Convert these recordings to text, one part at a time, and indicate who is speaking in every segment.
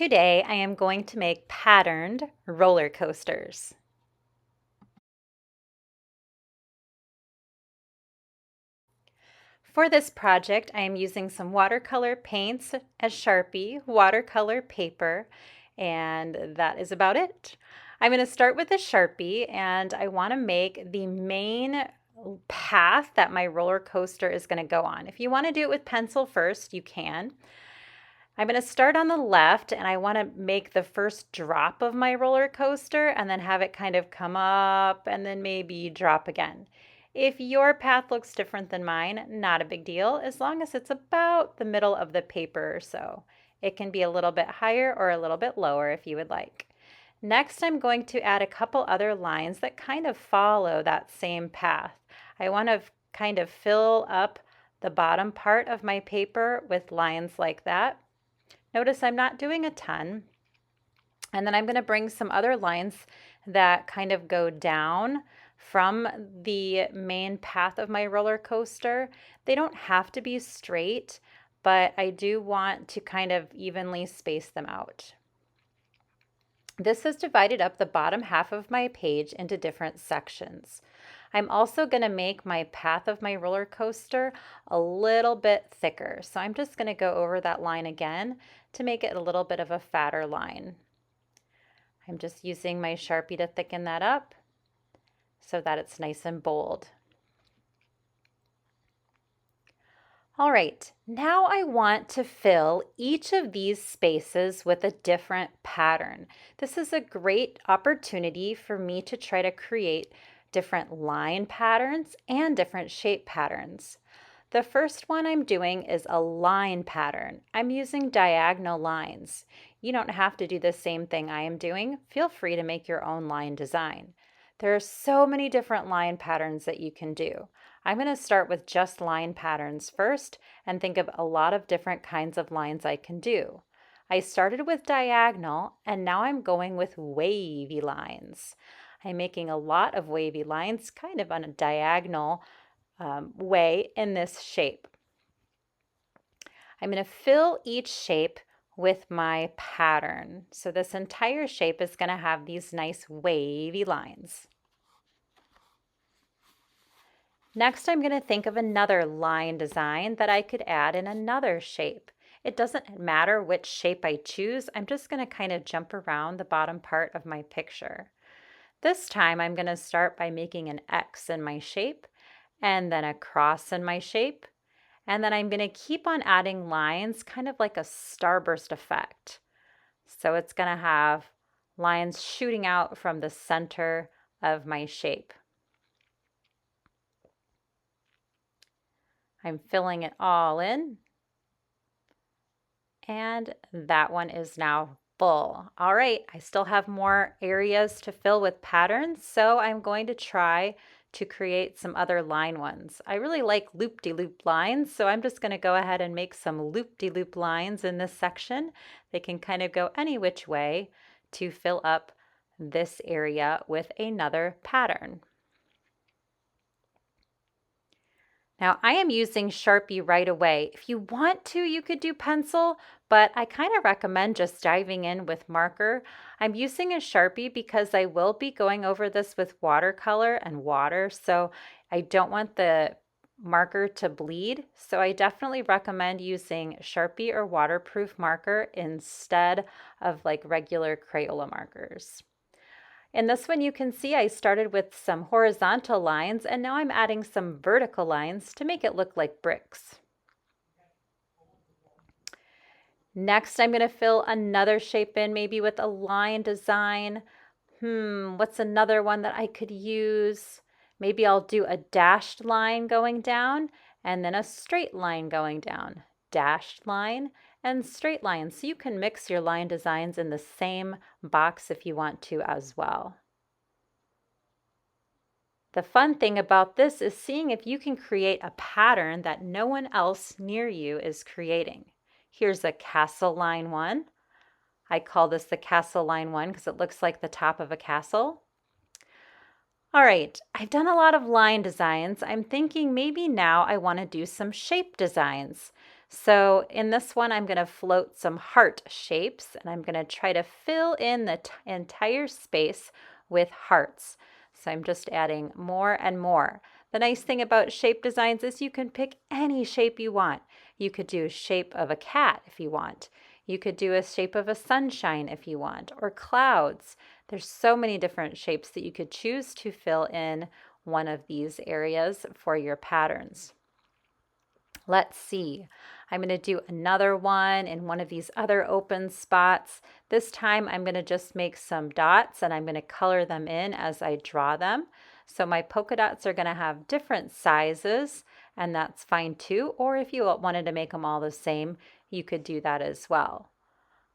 Speaker 1: Today I am going to make patterned roller coasters. For this project, I am using some watercolor paints as Sharpie, watercolor paper, and that is about it. I'm going to start with a Sharpie, and I want to make the main path that my roller coaster is going to go on. If you want to do it with pencil first, you can. I'm going to start on the left, and I want to make the first drop of my roller coaster and then have it kind of come up and then maybe drop again. If your path looks different than mine, not a big deal, as long as it's about the middle of the paper or so. It can be a little bit higher or a little bit lower if you would like. Next, I'm going to add a couple other lines that kind of follow that same path. I want to kind of fill up the bottom part of my paper with lines like that. Notice I'm not doing a ton. And then I'm going to bring some other lines that kind of go down from the main path of my roller coaster. They don't have to be straight, but I do want to kind of evenly space them out. This has divided up the bottom half of my page into different sections. I'm also going to make my path of my roller coaster a little bit thicker. So I'm just going to go over that line again to make it a little bit of a fatter line. I'm just using my Sharpie to thicken that up so that it's nice and bold. All right, now I want to fill each of these spaces with a different pattern. This is a great opportunity for me to try to create different line patterns and different shape patterns. The first one I'm doing is a line pattern. I'm using diagonal lines. You don't have to do the same thing I am doing. Feel free to make your own line design. There are so many different line patterns that you can do. I'm going to start with just line patterns first and think of a lot of different kinds of lines I can do. I started with diagonal and now I'm going with wavy lines. I'm making a lot of wavy lines kind of on a diagonal way in this shape. I'm going to fill each shape with my pattern. So this entire shape is going to have these nice wavy lines. Next, I'm going to think of another line design that I could add in another shape. It doesn't matter which shape I choose. I'm just going to kind of jump around the bottom part of my picture. This time I'm going to start by making an X in my shape and then a cross in my shape. And then I'm going to keep on adding lines, kind of like a starburst effect. So it's going to have lines shooting out from the center of my shape. I'm filling it all in. And that one is now full. All right, I still have more areas to fill with patterns, so I'm going to try to create some other line ones. I really like loop-de-loop lines, so I'm just going to go ahead and make some loop-de-loop lines in this section. They can kind of go any which way to fill up this area with another pattern. Now I am using Sharpie right away. If you want to, you could do pencil, but I kind of recommend just diving in with marker. I'm using a Sharpie because I will be going over this with watercolor and water, so I don't want the marker to bleed. So I definitely recommend using Sharpie or waterproof marker instead of like regular Crayola markers. In this one, you can see I started with some horizontal lines and now I'm adding some vertical lines to make it look like bricks. Next, I'm going to fill another shape in, maybe with a line design. What's another one that I could use? Maybe I'll do a dashed line going down and then a straight line going down. Dashed line and straight line. So you can mix your line designs in the same box if you want to as well. The fun thing about this is seeing if you can create a pattern that no one else near you is creating. Here's a castle line one. I call this the castle line one because it looks like the top of a castle. All right, I've done a lot of line designs. I'm thinking maybe now I want to do some shape designs. So in this one, I'm going to float some heart shapes, and I'm going to try to fill in the entire space with hearts. So I'm just adding more and more. The nice thing about shape designs is you can pick any shape you want. You could do a shape of a cat if you want. You could do a shape of a sunshine if you want, or clouds. There's so many different shapes that you could choose to fill in one of these areas for your patterns. Let's see. I'm going to do another one in one of these other open spots. This time I'm going to just make some dots and I'm going to color them in as I draw them. So my polka dots are going to have different sizes, and that's fine too. Or if you wanted to make them all the same, you could do that as well.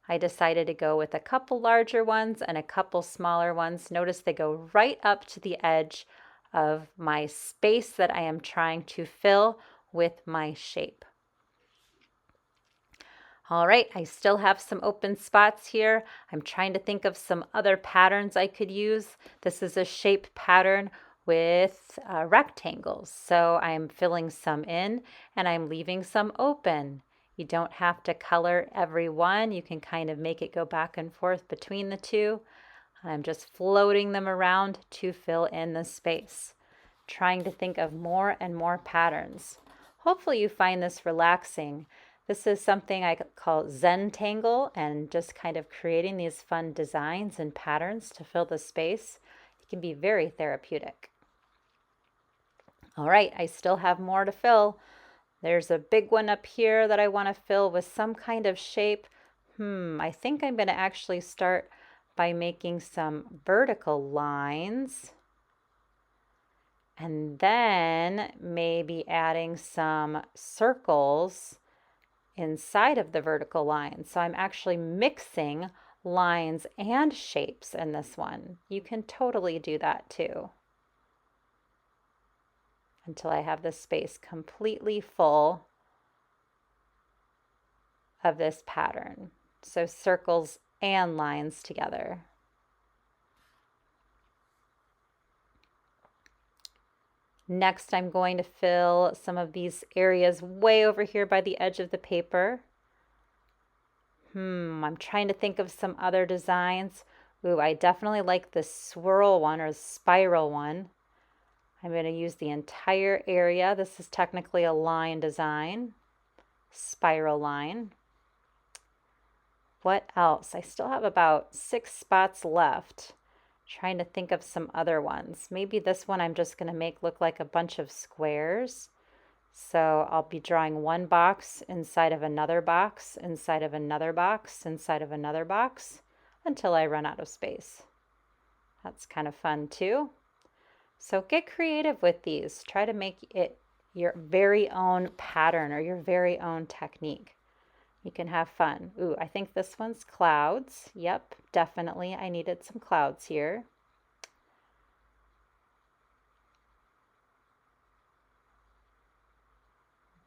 Speaker 1: I decided to go with a couple larger ones and a couple smaller ones. Notice they go right up to the edge of my space that I am trying to fill with my shape. All right, I still have some open spots here. I'm trying to think of some other patterns I could use. This is a shape pattern with rectangles. So I'm filling some in and I'm leaving some open. You don't have to color every one. You can kind of make it go back and forth between the two. And I'm just floating them around to fill in the space. Trying to think of more and more patterns. Hopefully you find this relaxing. This is something I call Zen Tangle, and just kind of creating these fun designs and patterns to fill the space. It can be very therapeutic. All right, I still have more to fill. There's a big one up here that I want to fill with some kind of shape. I think I'm going to actually start by making some vertical lines. And then maybe adding some circles inside of the vertical lines. So I'm actually mixing lines and shapes in this one. You can totally do that too. Until I have the space completely full of this pattern. So circles and lines together. Next, I'm going to fill some of these areas way over here by the edge of the paper. I'm trying to think of some other designs. Ooh, I definitely like the swirl one or spiral one. I'm going to use the entire area. This is technically a line design, spiral line. What else? I still have about 6 spots left. Trying to think of some other ones. Maybe this one I'm just going to make look like a bunch of squares. So I'll be drawing one box inside of another box, inside of another box, inside of another box, until I run out of space. That's kind of fun too. So get creative with these. Try to make it your very own pattern or your very own technique. You can have fun. Ooh, I think this one's clouds. Yep, definitely. I needed some clouds here.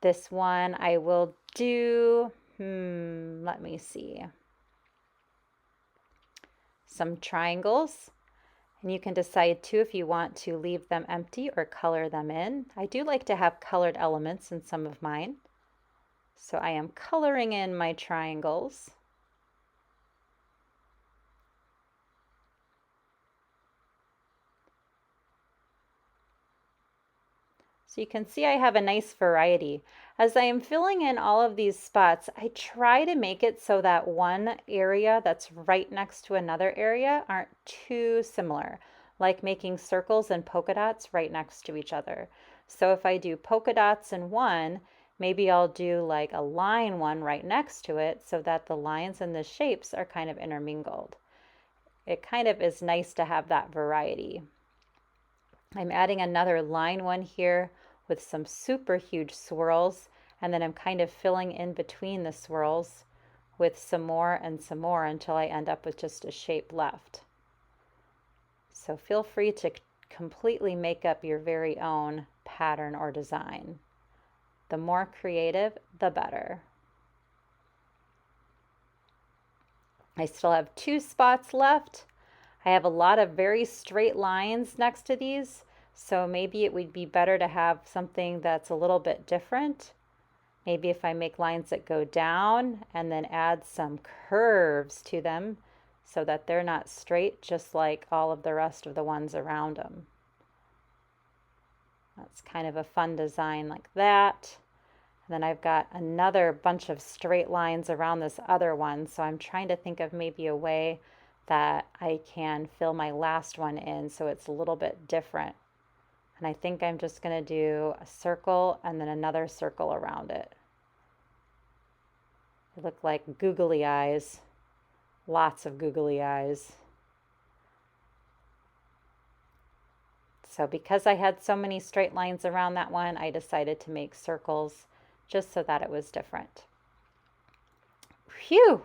Speaker 1: This one I will do, let me see. Some triangles. And you can decide too if you want to leave them empty or color them in. I do like to have colored elements in some of mine. So I am coloring in my triangles. So you can see I have a nice variety. As I am filling in all of these spots, I try to make it so that one area that's right next to another area aren't too similar, like making circles and polka dots right next to each other. So if I do polka dots in one, maybe I'll do like a line one right next to it so that the lines and the shapes are kind of intermingled. It kind of is nice to have that variety. I'm adding another line one here with some super huge swirls, and then I'm kind of filling in between the swirls with some more and some more until I end up with just a shape left. So feel free to completely make up your very own pattern or design. The more creative, the better. I still have 2 spots left. I have a lot of very straight lines next to these, so maybe it would be better to have something that's a little bit different. Maybe if I make lines that go down and then add some curves to them so that they're not straight, just like all of the rest of the ones around them. That's kind of a fun design like that. And then I've got another bunch of straight lines around this other one, so I'm trying to think of maybe a way that I can fill my last one in so it's a little bit different. And I think I'm just going to do a circle and then another circle around it. They look like googly eyes, lots of googly eyes. So because I had so many straight lines around that one, I decided to make circles just so that it was different. Phew!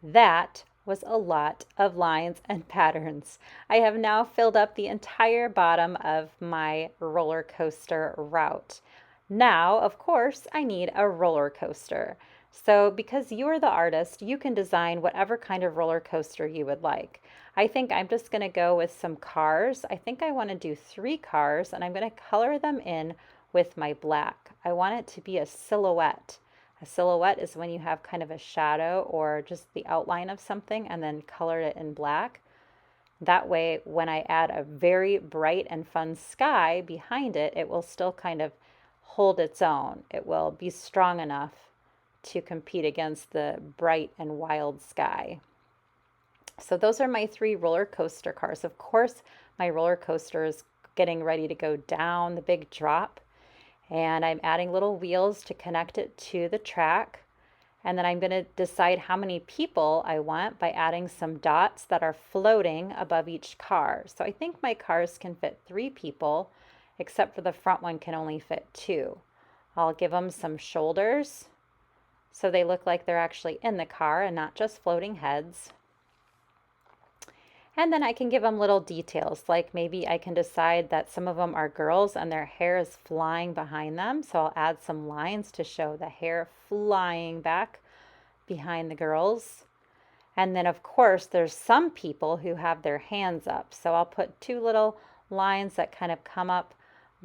Speaker 1: That was a lot of lines and patterns. I have now filled up the entire bottom of my roller coaster route. Now, of course, I need a roller coaster. So because you're the artist, you can design whatever kind of roller coaster you would like. I think I'm just going to go with some cars. I think I want to do 3 cars, and I'm going to color them in with my black. I want it to be a silhouette. A silhouette is when you have kind of a shadow or just the outline of something and then color it in black. That way, when I add a very bright and fun sky behind it, it will still kind of hold its own. It will be strong enough to compete against the bright and wild sky. So those are my 3 roller coaster cars. Of course, my roller coaster is getting ready to go down the big drop. And I'm adding little wheels to connect it to the track. And then I'm going to decide how many people I want by adding some dots that are floating above each car. So I think my cars can fit 3 people, except for the front one can only fit 2. I'll give them some shoulders so they look like they're actually in the car and not just floating heads. And then I can give them little details, like maybe I can decide that some of them are girls and their hair is flying behind them. So I'll add some lines to show the hair flying back behind the girls. And then of course there's some people who have their hands up. So I'll put 2 little lines that kind of come up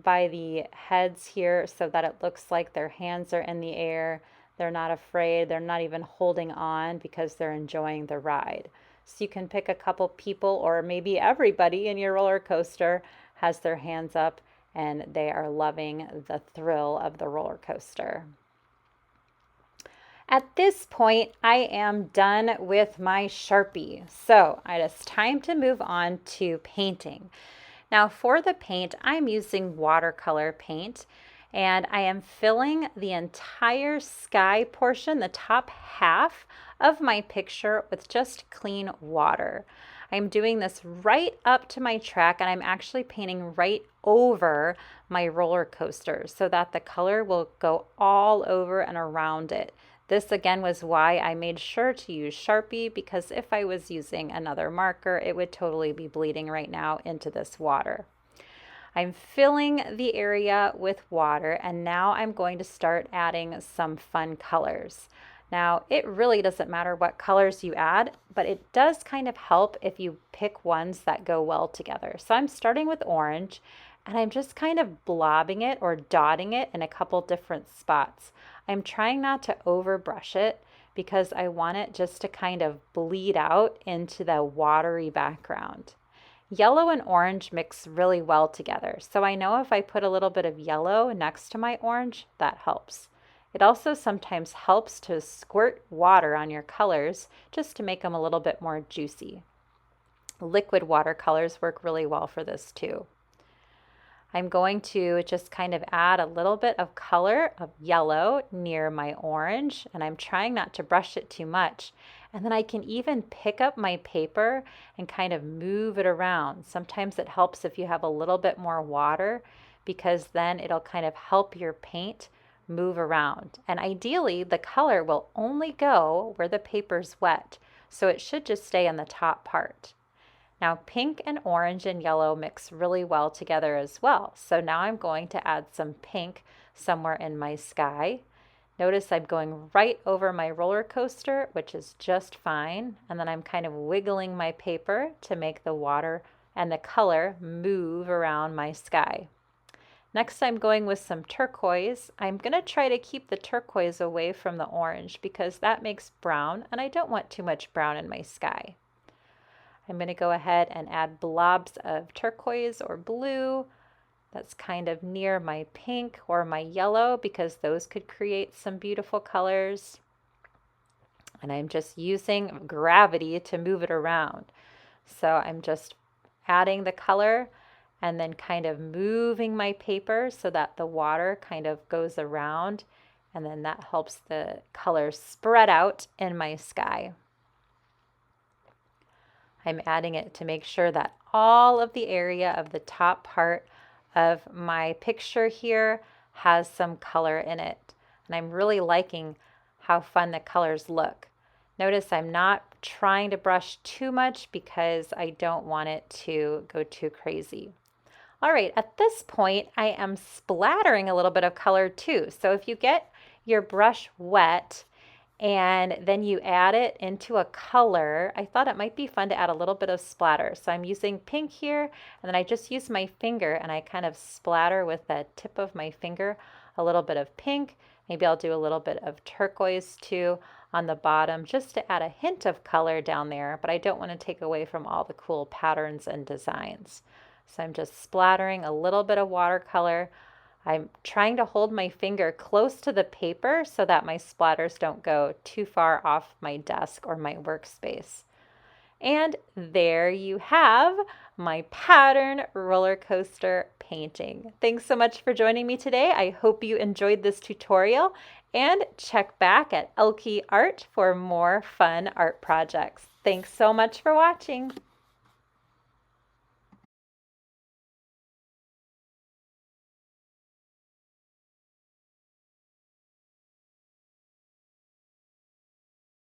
Speaker 1: by the heads here so that it looks like their hands are in the air. They're not afraid. They're not even holding on because they're enjoying the ride. So you can pick a couple people or maybe everybody in your roller coaster has their hands up and they are loving the thrill of the roller coaster. At this point, I am done with my Sharpie. So it is time to move on to painting. Now for the paint, I'm using watercolor paint. And I am filling the entire sky portion, the top half of my picture, with just clean water. I'm doing this right up to my track, and I'm actually painting right over my roller coaster so that the color will go all over and around it. This again was why I made sure to use Sharpie, because if I was using another marker, it would totally be bleeding right now into this water. I'm filling the area with water, and now I'm going to start adding some fun colors. Now, it really doesn't matter what colors you add, but it does kind of help if you pick ones that go well together. So I'm starting with orange, and I'm just kind of blobbing it or dotting it in a couple different spots. I'm trying not to overbrush it because I want it just to kind of bleed out into the watery background. Yellow and orange mix really well together, so I know if I put a little bit of yellow next to my orange, that helps. It also sometimes helps to squirt water on your colors just to make them a little bit more juicy. Liquid watercolors work really well for this too. I'm going to just kind of add a little bit of color of yellow near my orange, and I'm trying not to brush it too much. And then I can even pick up my paper and kind of move it around. Sometimes it helps if you have a little bit more water, because then it'll kind of help your paint move around. And ideally, the color will only go where the paper's wet, so it should just stay in the top part. Now pink and orange and yellow mix really well together as well. So now I'm going to add some pink somewhere in my sky. Notice I'm going right over my roller coaster, which is just fine. And then I'm kind of wiggling my paper to make the water and the color move around my sky. Next, I'm going with some turquoise. I'm going to try to keep the turquoise away from the orange because that makes brown, and I don't want too much brown in my sky. I'm going to go ahead and add blobs of turquoise or blue. That's kind of near my pink or my yellow because those could create some beautiful colors. And I'm just using gravity to move it around. So I'm just adding the color and then kind of moving my paper so that the water kind of goes around, and then that helps the colors spread out in my sky. I'm adding it to make sure that all of the area of the top part of my picture here has some color in it. And I'm really liking how fun the colors look. Notice I'm not trying to brush too much because I don't want it to go too crazy. All right, at this point, I am splattering a little bit of color too. So if you get your brush wet and then you add it into a color, I thought it might be fun to add a little bit of splatter. So I'm using pink here, and then I just use my finger and I kind of splatter with the tip of my finger a little bit of pink. Maybe I'll do a little bit of turquoise too on the bottom just to add a hint of color down there, but I don't want to take away from all the cool patterns and designs. So I'm just splattering a little bit of watercolor. I'm trying to hold my finger close to the paper so that my splatters don't go too far off my desk or my workspace. And there you have my pattern roller coaster painting. Thanks so much for joining me today. I hope you enjoyed this tutorial, and check back at Elke Art for more fun art projects. Thanks so much for watching.